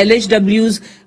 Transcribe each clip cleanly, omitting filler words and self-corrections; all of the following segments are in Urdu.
LHWs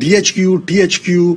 DHQ, THQ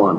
1।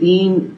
3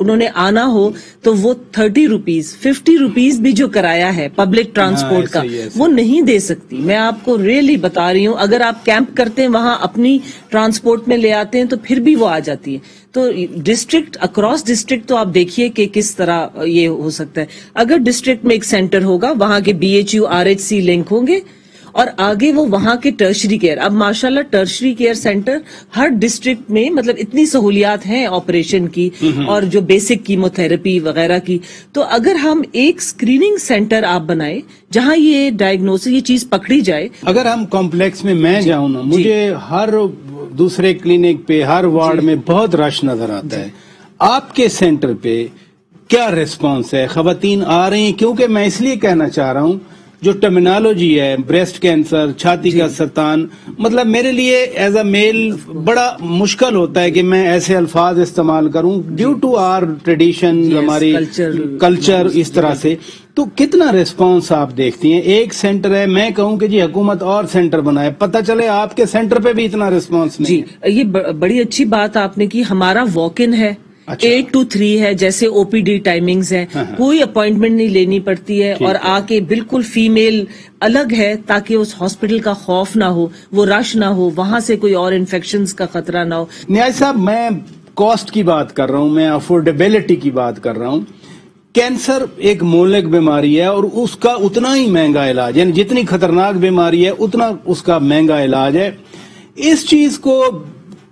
انہوں نے آنا ہو تو وہ 30 روپیز 50 روپیز بھی جو کرایہ ہے پبلک ٹرانسپورٹ کا وہ نہیں دے سکتی. میں آپ کو ریئلی بتا رہی ہوں, اگر آپ کیمپ کرتے ہیں وہاں اپنی ٹرانسپورٹ میں لے آتے ہیں تو پھر بھی وہ آ جاتی ہے. تو ڈسٹرکٹ اکراس ڈسٹرکٹ تو آپ دیکھیے کہ کس طرح یہ ہو سکتا ہے. اگر ڈسٹرکٹ میں ایک سینٹر ہوگا, وہاں کے BHU RHC لنک ہوں گے اور آگے وہ وہاں کے ٹرشری کیئر. اب ماشاءاللہ ٹرشری کیئر سینٹر ہر ڈسٹرکٹ میں مطلب اتنی سہولیات ہیں آپریشن کی اور جو بیسک کیمو تھراپی وغیرہ کی. تو اگر ہم ایک اسکریننگ سینٹر آپ بنائیں جہاں یہ ڈائگنوسس یہ چیز پکڑی جائے. اگر ہم کمپلیکس میں جاؤں نا, مجھے ہر دوسرے کلینک پہ ہر وارڈ میں بہت رش نظر آتا ہے. آپ کے سینٹر پہ کیا ریسپانس ہے؟ خواتین آ رہی ہیں؟ کیونکہ میں اس لیے کہنا چاہ رہا ہوں جو ٹرمینالوجی ہے بریسٹ کینسر, چھاتی کا سرطان, مطلب میرے لیے ایز اے میل بڑا مشکل ہوتا ہے کہ میں ایسے الفاظ استعمال کروں ڈیو ٹو آر ٹریڈیشن, ہماری کلچر اس طرح سے. تو کتنا ریسپانس آپ دیکھتی ہیں؟ ایک سینٹر ہے, میں کہوں کہ جی حکومت اور سینٹر بنائے, پتہ چلے آپ کے سینٹر پہ بھی اتنا ریسپانس نہیں. جی یہ بڑی اچھی بات آپ نے کی. ہمارا واک ان ہے 8 to 3 ہے, جیسے OPD ٹائمنگز ہیں, کوئی اپوائنٹمنٹ نہیں لینی پڑتی ہے اور آ کے بالکل فیمیل الگ ہے تاکہ اس ہاسپٹل کا خوف نہ ہو, وہ رش نہ ہو, وہاں سے کوئی اور انفیکشنز کا خطرہ نہ ہو. نیاز صاحب, میں کاسٹ کی بات کر رہا ہوں, میں افورڈیبلٹی کی بات کر رہا ہوں. کینسر ایک مہلک بیماری ہے اور اس کا اتنا ہی مہنگا علاج, یعنی جتنی خطرناک بیماری ہے اتنا اس کا مہنگا علاج ہے. اس چیز کو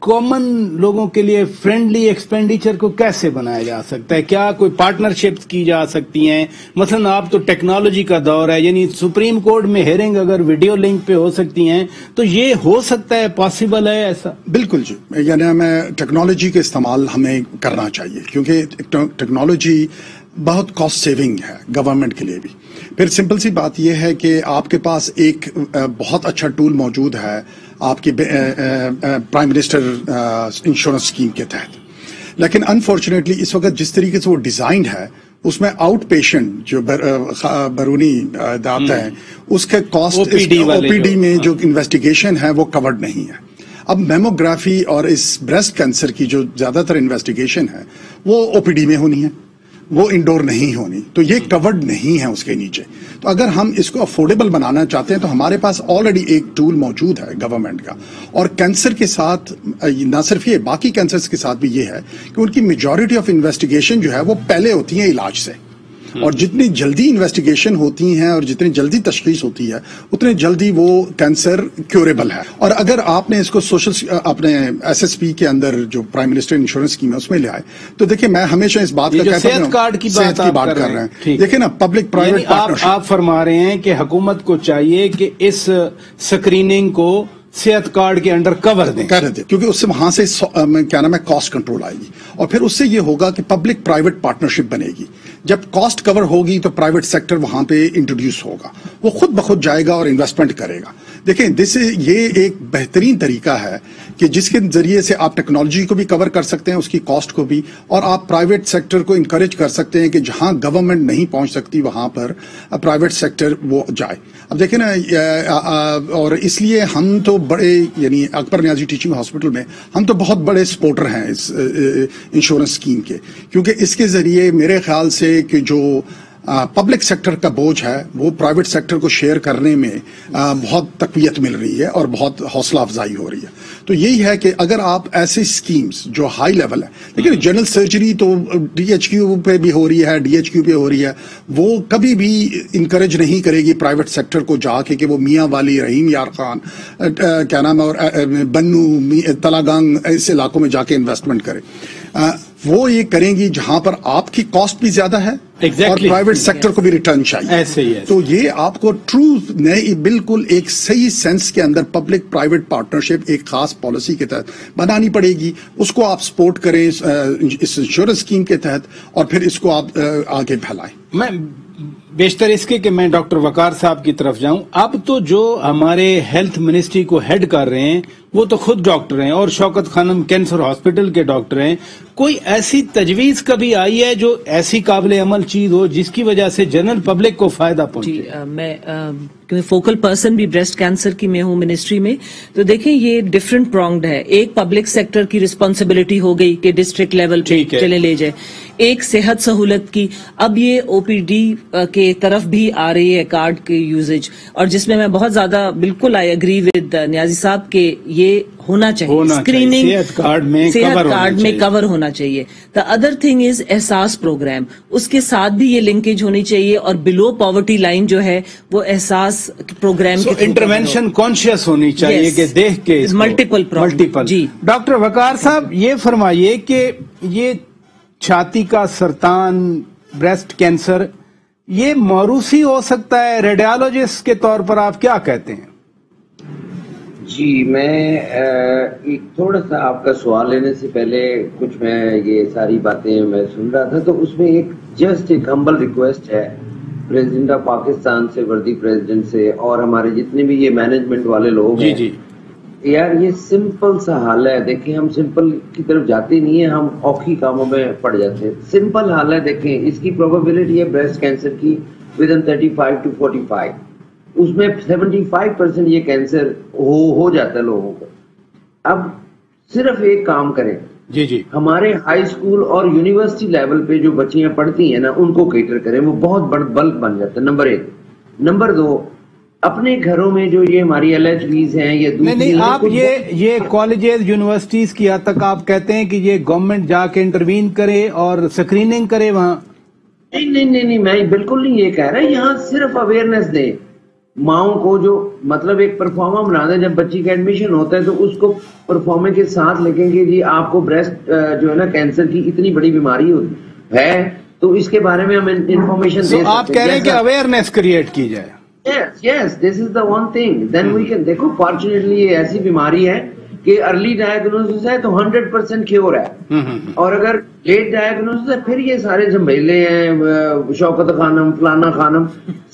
کامن لوگوں کے لیے فرینڈلی ایکسپینڈیچر کو کیسے بنایا جا سکتا ہے؟ کیا کوئی پارٹنرشپس کی جا سکتی ہیں؟ مثلا آپ تو ٹیکنالوجی کا دور ہے, یعنی سپریم کورٹ میں ہیئرنگ اگر ویڈیو لنک پہ ہو سکتی ہیں تو یہ ہو سکتا ہے, پاسبل ہے ایسا؟ بالکل جی, یعنی ہمیں ٹیکنالوجی کا استعمال ہمیں کرنا چاہیے کیونکہ ٹیکنالوجی بہت کاسٹ سیونگ ہے گورنمنٹ کے لیے بھی. پھر سمپل سی بات یہ ہے کہ آپ کے پاس ایک بہت اچھا ٹول موجود ہے آپ کی پرائم منسٹر انشورنس اسکیم کے تحت, لیکن انفارچونیٹلی اس وقت جس طریقے سے وہ ڈیزائنڈ ہے اس میں آؤٹ پیشنٹ جو بیرونی داتا ہے اس کے کاسٹ OPD میں جو انویسٹیگیشن ہے وہ کورڈ نہیں ہے. اب میموگرافی اور اس بریسٹ کینسر کی جو زیادہ تر انویسٹیگیشن ہے وہ OPD میں ہونی ہے, وہ انڈور نہیں ہونی, تو یہ کورڈ نہیں ہے اس کے نیچے. تو اگر ہم اس کو افورڈیبل بنانا چاہتے ہیں تو ہمارے پاس آلریڈی ایک ٹول موجود ہے گورنمنٹ کا, اور کینسر کے ساتھ نہ صرف یہ, باقی کینسرز کے ساتھ بھی یہ ہے کہ ان کی میجورٹی آف انویسٹیگیشن جو ہے وہ پہلے ہوتی ہیں علاج سے, اور جتنی جلدی انویسٹیگیشن ہوتی ہیں اور جتنی جلدی تشخیص ہوتی ہے اتنے جلدی وہ کینسر کیوریبل ہے. اور اگر آپ نے اس کو سوشل اپنے SSP کے اندر جو پرائم منسٹر انشورنس اسکیم ہے اس میں لے آئے تو دیکھیں میں ہمیشہ اس بات کا کہتا ہوں, صحت کارڈ کی بات کر رہے ہیں. دیکھیں نا پبلک پرائیویٹ پارٹنرشپ, آپ فرما رہے ہیں کہ حکومت کو چاہیے کہ اس سکریننگ کو صحت کارڈ کے انڈر کور دیں, کیونکہ اس سے وہاں سے کیا نام ہے کاسٹ کنٹرول آئے گی, اور پھر اس سے یہ ہوگا کہ پبلک پرائیویٹ پارٹنرشپ بنے گی. جب کاسٹ کور ہوگی تو پرائیویٹ سیکٹر وہاں پہ انٹروڈیوس ہوگا, وہ خود بخود جائے گا اور انویسٹمنٹ کرے گا. دیکھیں یہ ایک بہترین طریقہ ہے کہ جس کے ذریعے سے آپ ٹیکنالوجی کو بھی کور کر سکتے ہیں, اس کی کاسٹ کو بھی, اور آپ پرائیویٹ سیکٹر کو انکریج کر سکتے ہیں کہ جہاں گورنمنٹ نہیں پہنچ سکتی وہاں پر پرائیویٹ سیکٹر وہ جائے. اب دیکھیں نا, اور اس لیے ہم تو بڑے, یعنی اکبر نیازی ٹیچنگ ہاسپٹل میں ہم تو بہت بڑے سپورٹر ہیں اس انشورنس اسکیم کے, کیونکہ اس کے ذریعے میرے خیال سے کہ جو پبلک سیکٹر کا بوجھ ہے وہ پرائیویٹ سیکٹر کو شیئر کرنے میں بہت تقویت مل رہی ہے اور بہت حوصلہ افزائی ہو رہی ہے. تو یہی ہے کہ اگر آپ ایسے اسکیمز جو ہائی لیول ہے, لیکن جنرل سرجری تو DHQ پہ بھی ہو رہی ہے, DHQ پہ ہو رہی ہے, وہ کبھی بھی انکریج نہیں کرے گی پرائیویٹ سیکٹر کو جا کے کہ وہ میاں والی, رحیم یار خان, کیا نام ہے, اور بنو, تلاگانگ ایسے علاقوں میں جا کے انویسٹمنٹ کرے. وہ یہ کریں گی جہاں پر آپ کی کاسٹ بھی زیادہ ہے اور پرائیویٹ سیکٹر کو بھی ریٹرن چاہیے. ایسے ہی ہے. تو یہ آپ کو ٹرو بالکل ایک صحیح سینس کے اندر پبلک پرائیویٹ پارٹنرشپ ایک خاص پالیسی کے تحت بنانی پڑے گی. اس کو آپ سپورٹ کریں اس انشورنس اسکیم کے تحت, اور پھر اس کو آپ آگے پھیلائیں. میں بیشتر اس کے کہ میں ڈاکٹر وقار صاحب کی طرف جاؤں. اب تو جو ہمارے ہیلتھ منسٹری کو ہیڈ کر رہے ہیں وہ تو خود ڈاکٹر ہیں اور شوکت خانم کینسر ہاسپٹل کے ڈاکٹر ہیں. کوئی ایسی تجویز کبھی آئی ہے جو ایسی قابل عمل چیز ہو جس کی وجہ سے جنرل پبلک کو فائدہ پہنچے؟ جی میں فوکل پرسن بھی بریسٹ کینسر کی میں ہوں منسٹری میں، تو دیکھیں یہ ڈفرنٹ پرونگڈ ہے. ایک پبلک سیکٹر کی رسپانسبلٹی ہو گئی کہ ڈسٹرکٹ لیول پہ چلے لے جائے، ایک صحت سہولت کی، اب یہ او پی ڈی کے طرف بھی آ رہی ہے کارڈ کی یوزیج، اور جس میں بہت زیادہ بالکل آئی اگری ود نیازی صاحب کہ یہ ہونا چاہیے اسکریننگ صحت کارڈ میں کور ہونا چاہیے. دا ادر تھنگ از احساس پروگرام، اس کے ساتھ بھی یہ لنکیج ہونی چاہیے، اور بلو پاورٹی لائن جو ہے وہ احساس پروگرام کی انٹرونشن کانشیس ہونی چاہیے کہ دیکھ کے ملٹیپل. جی ڈاکٹر وقار صاحب یہ فرمائیے کہ یہ چھاتی کا سرطان، بریسٹ کینسر، یہ موروثی ہو سکتا ہے؟ ریڈیالوجسٹ کے طور پر آپ کیا کہتے ہیں؟ جی میں ایک تھوڑا سا آپ کا سوال لینے سے پہلے کچھ میں یہ ساری باتیں میں سن رہا تھا، تو اس میں ایک ہمبل ریکویسٹ ہے پریزیڈنٹ آف پاکستان سے، وردی پریزیڈنٹ سے، اور ہمارے جتنے بھی یہ مینجمنٹ والے لوگ ہیں. جی یار یہ سمپل سا حال ہے. دیکھیں ہم سمپل کی طرف جاتے نہیں ہیں، ہم اوکھی کاموں میں پڑ جاتے ہیں. سمپل حال ہے، دیکھیں اس کی پروبیبلٹی ہے بریسٹ کینسر کی ودن 35 to 45، اس میں 75% یہ کینسر ہو جاتا ہے لوگوں کو. اب صرف ایک کام کریں، جی ہمارے ہائی اسکول اور یونیورسٹی لیول پہ جو بچیاں پڑھتی ہیں نا ان کو کیٹر کریں، وہ بہت بڑا بلک بن جاتا ہے. نمبر 1. نمبر 2، اپنے گھروں میں جو یہ ہماری LHVs ہیں یہ نہیں آپ یہ کالجز یونیورسٹیز کی حد تک آپ کہتے ہیں کہ یہ گورنمنٹ جا کے انٹروین کرے اور اسکریننگ کرے وہاں؟ نہیں میں بالکل نہیں یہ کہہ رہا. یہاں صرف اویئرنیس دیں ماؤں کو، جو مطلب ایک پرفارما بنا دیں. جب بچی کا ایڈمیشن ہوتا ہے تو اس کو پرفارما کے ساتھ لکھیں گے جی آپ کو بریسٹ جو ہے نا کینسر کی اتنی بڑی بیماری ہے، تو اس کے بارے میں ہم انفارمیشن دے سکتے ہیں. آپ کہہ رہے ہیں کہ اویئرنیس کریٹ کی جائے. Yes, this is the one thing. Then we can دیکھو فارچونیٹلی یہ ایسی بیماری ہے کہ ارلی ڈائگنوسس ہے تو 100% کیور ہے، اور اگر لیٹ ڈائگنوسس ہے پھر یہ سارے جھمیلے ہیں، شوکت خانم فلانا خانم.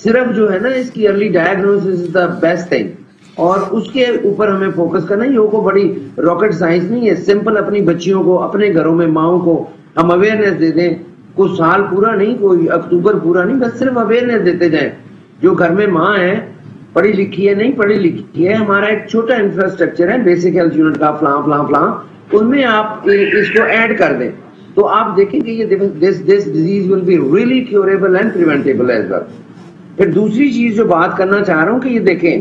صرف جو ہے نا اس کی early diagnosis is the best thing, اور اس کے اوپر ہمیں فوکس کرنا. یہ کو بڑی راکٹ سائنس نہیں ہے، سمپل اپنی بچیوں کو، اپنے گھروں میں ماؤں کو ہم اویئرنیس دے دیں. کوئی سال پورا نہیں، کوئی اکتوبر پورا نہیں، بس صرف اویئرنیس دیتے جائیں. جو گھر میں ماں ہے، پڑھی لکھی ہے نہیں پڑھی لکھی ہے، ہمارا ایک چھوٹا انفراسٹرکچر ہے بیسک ہیلتھ یونٹ کا فلاں، ان میں آپ اس کو ایڈ کر دیں تو آپ دیکھیں گے یہ this disease will be really curable and preventable as well. پھر دوسری چیز جو بات کرنا چاہ رہا ہوں کہ یہ دیکھیں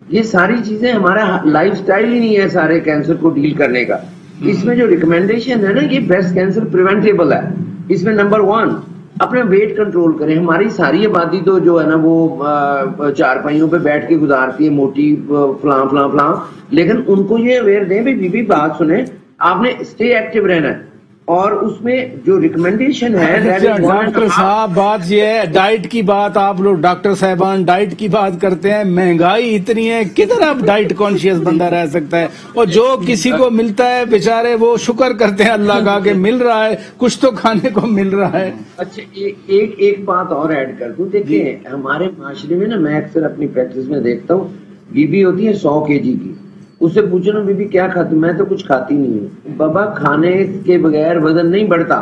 یہ ساری چیزیں ہمارا لائف سٹائل ہی نہیں ہے سارے کینسر کو ڈیل کرنے کا. اس میں جو ریکمینڈیشن ہے نا یہ بریسٹ کینسر پریونٹیبل ہے. اس میں نمبر 1 اپنا ویٹ کنٹرول کریں. ہماری ساری آبادی تو جو ہے نا وہ چارپائیوں پہ بیٹھ کے گزارتی ہے، موٹی فلاں، لیکن ان کو یہ اویئر دیں بھی بات سنیں، آپ نے اسٹے ایکٹیو رہنا ہے. اور اس میں جو ریکمینڈیشن ہے ڈاکٹر صاحب بات یہ ہے، ڈائٹ کی بات آپ لوگ ڈاکٹر صاحبان ڈائٹ کی بات کرتے ہیں، مہنگائی اتنی ہے کدھر آپ ڈائٹ کانشیس بندہ رہ سکتا ہے؟ اور جو کسی کو ملتا ہے بیچارے وہ شکر کرتے ہیں اللہ کا کہ مل رہا ہے، کچھ تو کھانے کو مل رہا ہے. اچھا ایک بات اور ایڈ کر دوں. دیکھیں ہمارے معاشرے میں نا میں اکثر اپنی پریکٹس میں دیکھتا ہوں بی ہوتی ہے 100 kg کی، اس سے پوچھو نا بی کیا کھاتی؟ میں تو کچھ کھاتی نہیں ہوں. بابا کھانے کے بغیر وزن نہیں بڑھتا.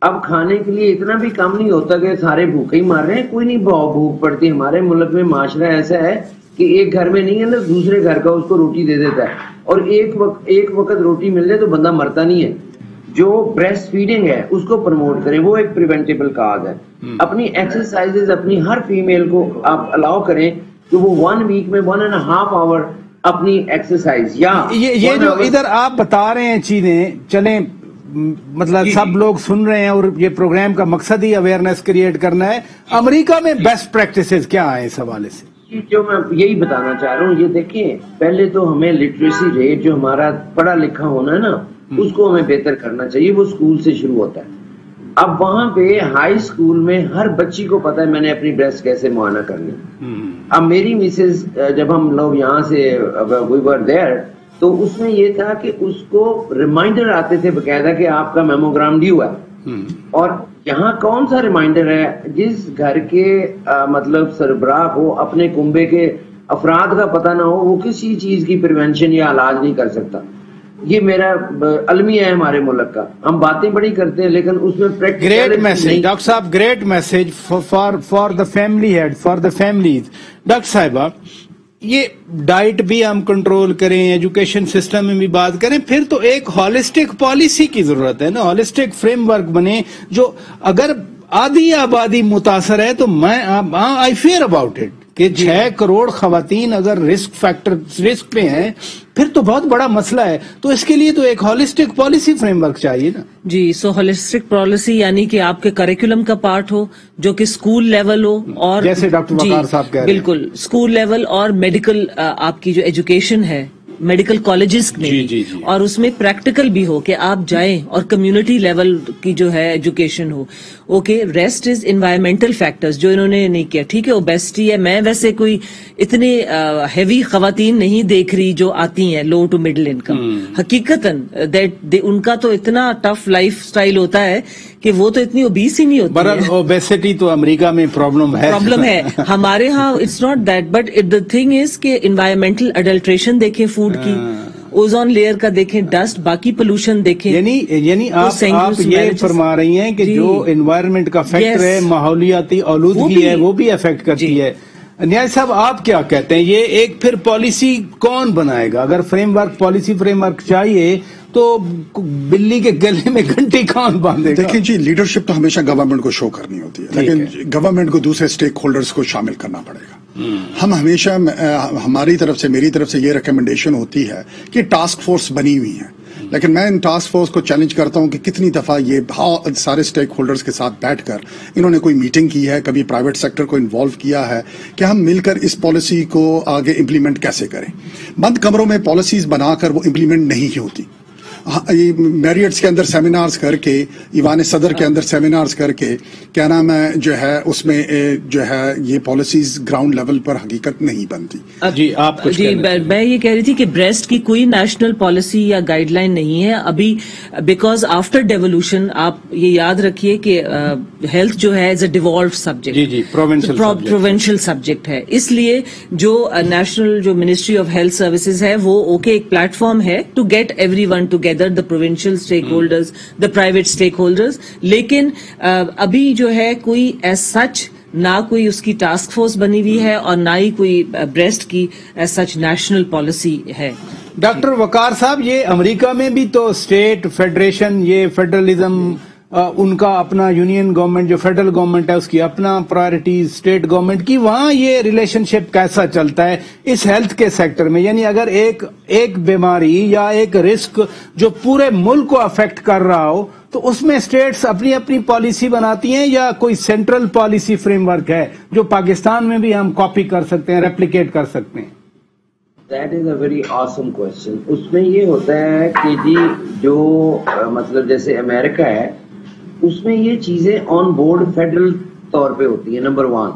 اب کھانے کے لیے اتنا بھی کم نہیں ہوتا کہ سارے بھوکے ہی مار رہے ہیں، کوئی نہیں بھوک پڑتی. ہمارے ملک میں معاشرہ ایسا ہے کہ ایک گھر میں نہیں ہے نا دوسرے گھر کا اس کو روٹی دے دیتا ہے، اور ایک وقت روٹی مل جائے تو بندہ مرتا نہیں ہے. جو بریسٹ فیڈنگ ہے اس کو پروموٹ کریں، وہ ایک پریونٹیبل کاز ہے. اپنی ایکسرسائزز اپنی ہر فیمیل کو آپ الاؤ کریں کہ وہ 1 ویک میں 1.5 آور اپنی ایکسرسائز یا یہ جو ادھر آپ بتا رہے ہیں چیزیں چلیں، مطلب سب لوگ سن رہے ہیں اور یہ پروگرام کا مقصد ہی اویئرنیس کریٹ کرنا ہے. امریکہ میں بیسٹ پریکٹسز کیا ہیں اس حوالے سے؟ جو میں یہی بتانا چاہ رہا ہوں، یہ دیکھیں پہلے تو ہمیں لٹریسی ریٹ جو ہمارا پڑھا لکھا ہونا ہے نا اس کو ہمیں بہتر کرنا چاہیے. وہ اسکول سے شروع ہوتا ہے. اب وہاں پہ ہائی اسکول میں ہر بچی کو پتا ہے میں نے اپنی بریسٹ کیسے معائنہ کرنی. اب میری مسز جب ہم لوگ یہاں سے وی ور دیئر تو اس میں یہ تھا کہ اس کو ریمائنڈر آتے تھے باقاعدہ کہ آپ کا میموگرام ڈیو ہے. اور یہاں کون سا ریمائنڈر ہے؟ جس گھر کے مطلب سربراہ کو اپنے کنبے کے افراد کا پتہ نہ ہو وہ کسی چیز کی پریونشن یا علاج نہیں کر سکتا. یہ میرا المیہ ہے ہمارے ملک کا. ہم باتیں بڑی کرتے ہیں لیکن اس میں گریٹ میسج ڈاکٹر صاحب, great message for the family head, for the families. Doctor صاحبہ, یہ ڈائٹ بھی ہم کنٹرول کریں, ایجوکیشن سسٹم میں بھی بات کریں, پھر تو ایک ہالسٹک پالیسی کی ضرورت ہے نا, ہالسٹک فریم ورک بنے جو اگر آدھی آبادی متاثر ہے تو میں آئی فیئر اباؤٹ اٹ کہ 6 کروڑ خواتین اگر رسک پہ ہیں پھر تو بہت بڑا مسئلہ ہے. تو اس کے لیے تو ایک ہالسٹک پالیسی فریم ورک چاہیے نا. جی, سو ہالسٹک پالیسی یعنی کہ آپ کے کریکولم کا پارٹ ہو جو کہ اسکول لیول ہو, اور جیسے ڈاکٹر وقار صاحب کہہ رہے ہیں بالکل اسکول لیول اور میڈیکل آپ کی جو ایجوکیشن ہے میڈیکل کالجز میں جی. اور اس میں پریکٹیکل بھی ہو کہ آپ جائیں, اور کمیونٹی لیول کی جو ہے education who. Okay, rest is environmental factors جو انہوں نے نہیں کیا. ٹھیک ہے, اوبیسٹی ہے, میں ویسے کوئی اتنی ہیوی خواتین نہیں دیکھ رہی جو آتی ہیں لو ٹو مڈل انکم. حقیقتاً ان کا تو اتنا ٹف لائف سٹائل ہوتا ہے کہ وہ تو اتنی اوبیس ہی نہیں ہوتی. برحال اوبیسٹی تو امریکہ میں پرابلم ہے, ہمارے ہاں it's not that, but the thing is کہ انوائرمنٹل اڈلٹریشن دیکھیں فوڈ کی, اوزون لیئر کا دیکھیں, ڈسٹ, باقی پولوشن دیکھیں. یعنی آپ یہ فرما رہی ہیں کہ جو انوائرمنٹ کا فیکٹر ہے, ماحولیاتی آلودگی ہے, وہ بھی افیکٹ کرتی ہے. نیاز صاحب, آپ کیا کہتے ہیں, یہ ایک پھر پالیسی کون بنائے گا؟ اگر frame work, policy frame work چاہیے تو بلی کے گلے میں گھنٹی کون باندھے گا؟ دیکھیں جی, لیڈرشپ تو ہمیشہ گورنمنٹ کو شو کرنی ہوتی ہے, لیکن گورنمنٹ کو دوسرے اسٹیک ہولڈرز کو شامل کرنا پڑے گا. ہم ہمیشہ, ہماری طرف سے, میری طرف سے یہ ریکمنڈیشن ہوتی ہے کہ ٹاسک فورس بنی ہوئی ہے, لیکن میں ان ٹاسک فورس کو چیلنج کرتا ہوں کہ کتنی دفعہ یہ سارے اسٹیک ہولڈرز کے ساتھ بیٹھ کر انہوں نے کوئی میٹنگ کی ہے, کبھی پرائیویٹ سیکٹر کو انوالو کیا ہے کہ ہم مل کر اس پالیسی کو آگے امپلیمنٹ کیسے کریں. بند کمروں میں پالیسیز بنا کر وہ امپلیمنٹ نہیں ہوتی. میریٹس کے اندر سیمینارز کر کے, ایوان صدر کے اندر سیمینارز کر کے, کیا نام ہے, جو ہے اس میں جو ہے یہ پالیسیز گراؤنڈ لیول پر حقیقت نہیں بنتی. جی, آپ جی, میں یہ کہہ رہی تھی کہ بریسٹ کی کوئی نیشنل پالیسی یا گائیڈ لائن نہیں ہے ابھی, بیکاز آفٹر ڈیولوشن آپ یہ یاد رکھیے کہ ہیلتھ جو ہے از اے ڈیوالوڈ سبجیکٹ, جی, پروونشل سبجیکٹ ہے. اس لیے جو نیشنل جو منسٹری آف ہیلتھ سروسز ہے وہ اوکے ایک پلیٹ فارم ہے to get everyone together, the provincial stakeholders, the private stakeholders, لیکن ابھی جو ہے کوئی as such نہ کوئی اس کی ٹاسک فورس بنی ہوئی ہے اور نہ ہی کوئی بریسٹ کی as such نیشنل پالیسی ہے. ڈاکٹر وقار صاحب, یہ امریکہ میں بھی تو اسٹیٹ فیڈریشن, یہ فیڈرلزم, ان کا اپنا یونین گورنمنٹ جو فیڈرل گورنمنٹ ہے اس کی اپنا پرائرٹیز, اسٹیٹ گورنمنٹ کی, وہاں یہ ریلیشن شپ کیسا چلتا ہے اس ہیلتھ کے سیکٹر میں؟ یعنی اگر ایک بیماری یا ایک رسک جو پورے ملک کو افیکٹ کر رہا ہو تو اس میں اسٹیٹس اپنی اپنی پالیسی بناتی ہیں یا کوئی سینٹرل پالیسی فریم ورک ہے جو پاکستان میں بھی ہم کاپی کر سکتے ہیں, ریپلیکیٹ کر سکتے ہیں؟ That is a very awesome question. اس میں یہ ہوتا ہے کہ جی جو مطلب جیسے امریکہ ہے اس میں یہ چیزیں آن بورڈ فیڈرل طور پہ ہوتی ہیں, نمبر 1.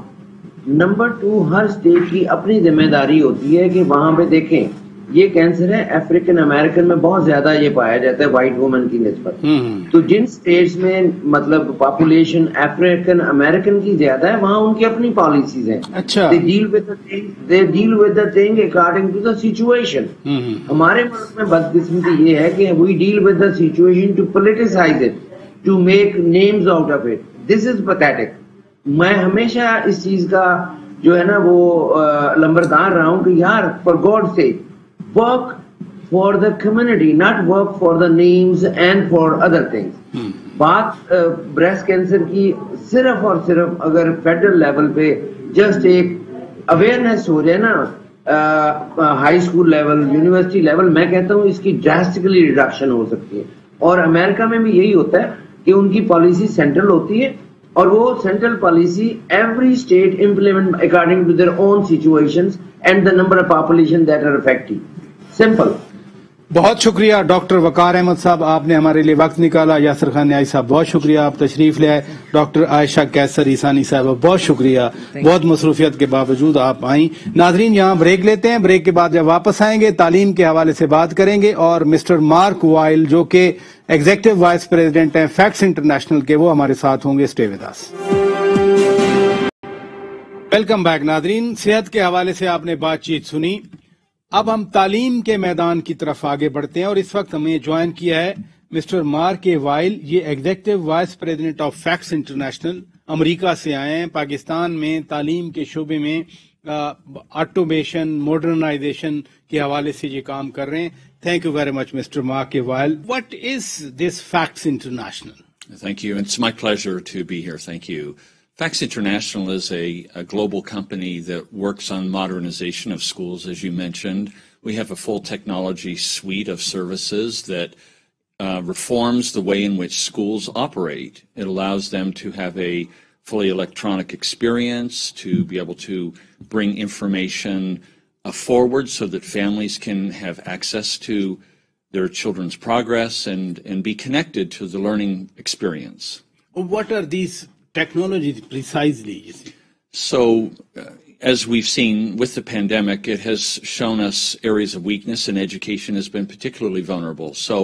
نمبر 2, ہر اسٹیٹ کی اپنی ذمہ داری ہوتی ہے کہ وہاں پہ دیکھیں یہ کینسر ہے افریقن امریکن میں بہت زیادہ یہ پایا جاتا ہے وائٹ وومن کی نسبت, تو جن اسٹیٹس میں مطلب پاپولیشن افریقن امریکن کی زیادہ ہے وہاں ان کی اپنی پالیسیز ہیں. they deal with the thing according to the situation. ہمارے ملک میں بدقسمتی یہ ہے کہ we deal with the situation to politicize it, to make names out of it. This is pathetic. میں ہمیشہ اس چیز کا جو ہے نا وہ لمبردار رہا ہوں کہ یار for God's sake work for the community, not work for the names and for other things. بات بریسٹ کینسر کی صرف اور صرف اگر فیڈرل لیول پہ جسٹ ایک اویئرنیس ہو جائے نا, high school level, university level, میں کہتا ہوں اس کی ڈراسٹکلی ریڈکشن ہو سکتی ہے. اور امریکہ میں بھی یہی ہوتا ہے کہ ان کی پالیسی سینٹرل ہوتی ہے اور وہ central policy every state implement according to their own situations and the number of population that are affected. Simple. بہت شکریہ ڈاکٹر وقار احمد صاحب, آپ نے ہمارے لیے وقت نکالا. یاسر خان نیازی صاحب بہت شکریہ, آپ تشریف لے آئے. ڈاکٹر عائشہ کیسر عیسانی صاحبہ بہت شکریہ, بہت مصروفیت کے باوجود آپ آئیں. ناظرین یہاں بریک لیتے ہیں, بریک کے بعد جب واپس آئیں گے تعلیم کے حوالے سے بات کریں گے اور مسٹر مارک وائل جو کہ ایگزیکٹو وائس پریزیڈنٹ ہیں فیکٹس انٹرنیشنل کے, وہ ہمارے ساتھ ہوں گے. Stay with us. Welcome back ناظرین, صحت کے حوالے سے آپ نے بات چیت سنی. اب ہم تعلیم کے میدان کی طرف آگے بڑھتے ہیں اور اس وقت ہمیں جوائن کیا ہے مسٹر مارک اے وائل. یہ executive vice president of Fax International امریکہ سے آئے ہیں. پاکستان میں تعلیم کے شعبے میں آٹومیشن ماڈرنائزیشن کے حوالے سے یہ کام کر رہے ہیں. Thank you very much mister Mark A Wile. What is this fax international? Thank you. It's my pleasure to be here. Thank you. Facts International is a global company that works on modernization of schools, as you mentioned. We have a full technology suite of services that reforms the way in which schools operate. It allows them to have a fully electronic experience, to be able to bring information forward so that families can have access to their children's progress and be connected to the learning experience. What are these technologies precisely? So, as we've seen with the pandemic, it has shown us areas of weakness, and education has been particularly vulnerable. So,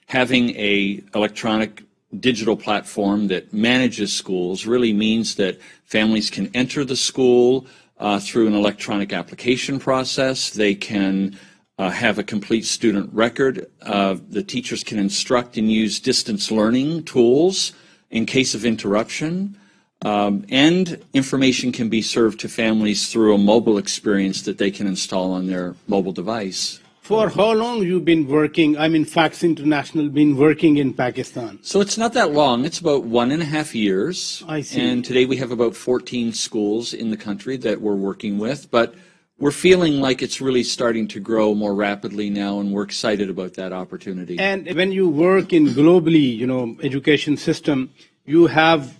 having a electronic digital platform that manages schools really means that families can enter the school through an electronic application process. They can have a complete student record. The teachers can instruct and use distance learning tools in case of interruption. And information can be served to families through a mobile experience that they can install on their mobile device. For how long you've been working, Facts International been working in Pakistan? So it's not that long. It's about 1.5 years. I see. And today we have about 14 schools in the country that we're working with. But we're feeling like it's really starting to grow more rapidly now, and we're excited about that opportunity. And when you work in globally, education system, you have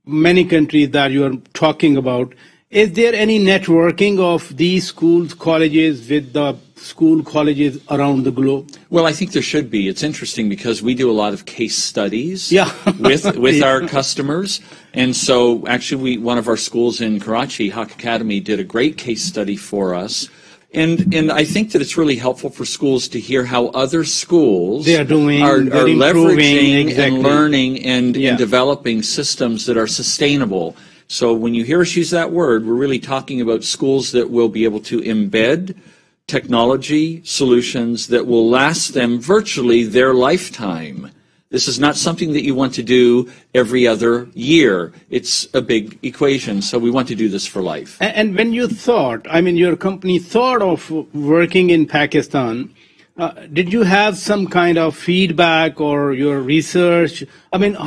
many countries that you are talking about. Is there any networking of these schools, colleges with the school colleges around the globe? Well, I think there should be. It's interesting because we do a lot of case studies with Yeah. our customers. And so actually one of our schools in Karachi, Haq Academy, did a great case study for us. And I think that it's really helpful for schools to hear how other schools they are doing, are leveraging exactly. and learning and developing systems that are sustainable. So when you hear us use that word, we're really talking about schools that will be able to embed technology solutions that will last them virtually their lifetime. This is not something that you want to do every other year. It's a big equation, so we want to do this for life. And when you thought, your company thought of working in Pakistan, did you have some kind of feedback or your research?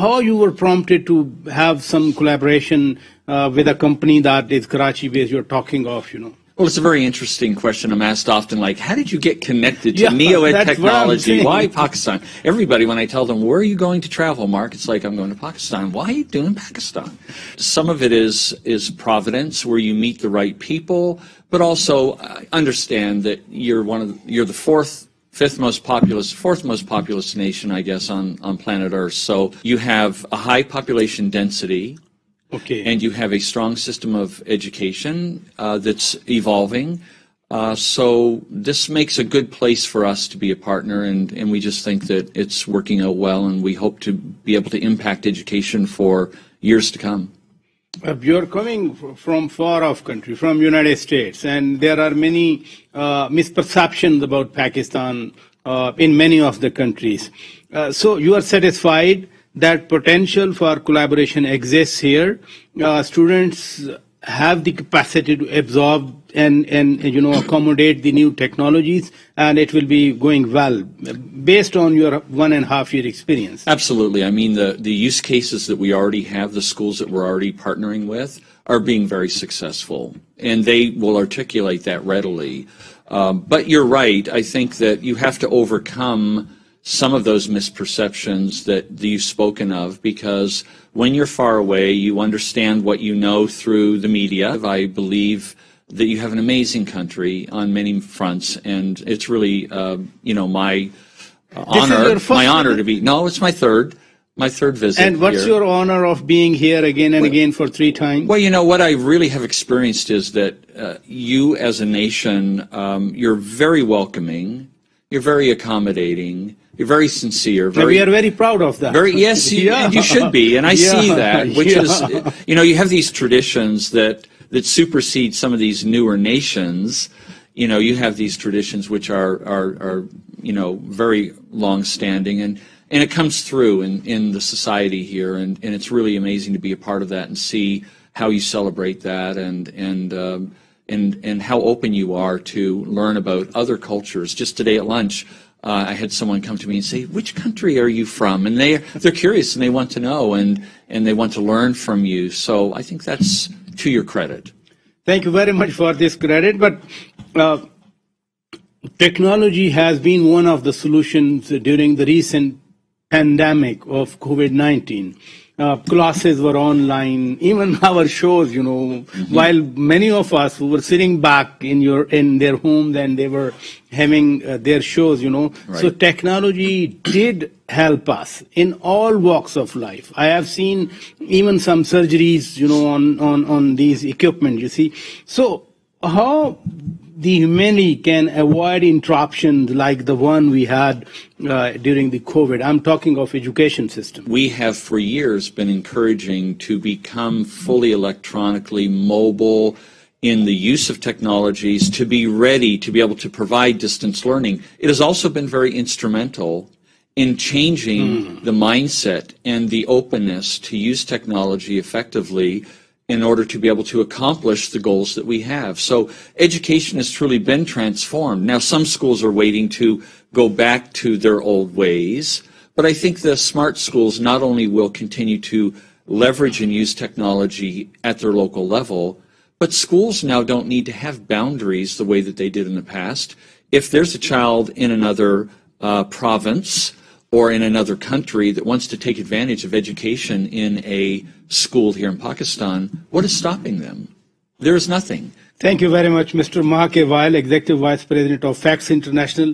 How you were prompted to have some collaboration with a company that is Karachi-based you're talking of, Well, it's a very interesting question. I'm asked often, like, how did you get connected to NeoEd technology? Why Pakistan? Everybody, when I tell them, where are you going to travel, Mark? It's like, I'm going to Pakistan. Why are you doing Pakistan? Some of it is providence, where you meet the right people, but also understand that you're the fourth most populous nation, I guess, on planet Earth. So you have a high population density. Okay. And you have a strong system of education that's evolving. So this makes a good place for us to be a partner, and we just think that it's working out well, and we hope to be able to impact education for years to come. You're coming from far off country, from United States, and there are many misperceptions about Pakistan in many of the countries. So you are satisfied that potential for collaboration exists here. Students have the capacity to absorb and accommodate the new technologies, and it will be going well based on your 1.5 year experience. Absolutely. The use cases that we already have, the schools that we're already partnering with, are being very successful, and they will articulate that readily. But you're right. I think that you have to overcome some of those misperceptions that you've spoken of, because when you're far away, you understand what you know through the media. I believe that you have an amazing country on many fronts, and it's really, my honor to be. No, it's my third visit. And what's your honor of being here again and again for 3 times? Well, what I really have experienced is that you as a nation, you're very welcoming, you're very accommodating, you're very sincere. We are very proud of that. Yes, and you should be, and I see that, which is, you have these traditions that supersede some of these newer nations, you have these traditions which are very long-standing, and it comes through in the society here, and it's really amazing to be a part of that and see how you celebrate that and how open you are to learn about other cultures. Just today at lunch, I had someone come to me and say, "Which country are you from?" And they're curious and they want to know and they want to learn from you. So I think that's to your credit. Thank you very much for this credit. But technology has been one of the solutions during the recent pandemic of COVID-19. Classes were online, even our shows, while many of us who were sitting back in their homes and they were having their shows, Right. So technology did help us in all walks of life. I have seen even some surgeries, on these equipment, you see. So how the humanity can avoid interruptions like the one we had during the COVID? I'm talking of education system. We have for years been encouraging to become fully electronically mobile in the use of technologies, to be ready to be able to provide distance learning. It has also been very instrumental in changing the mindset and the openness to use technology effectively in order to be able to accomplish the goals that we have. So education has truly been transformed. Now, some schools are waiting to go back to their old ways, but I think the smart schools not only will continue to leverage and use technology at their local level, but schools now don't need to have boundaries the way that they did in the past. If there's a child in another province or in another country that wants to take advantage of education in a school here in Pakistan, what is stopping them? There is nothing. Thank you very much, Mr. Mark Weil, Executive Vice President of FACTS International.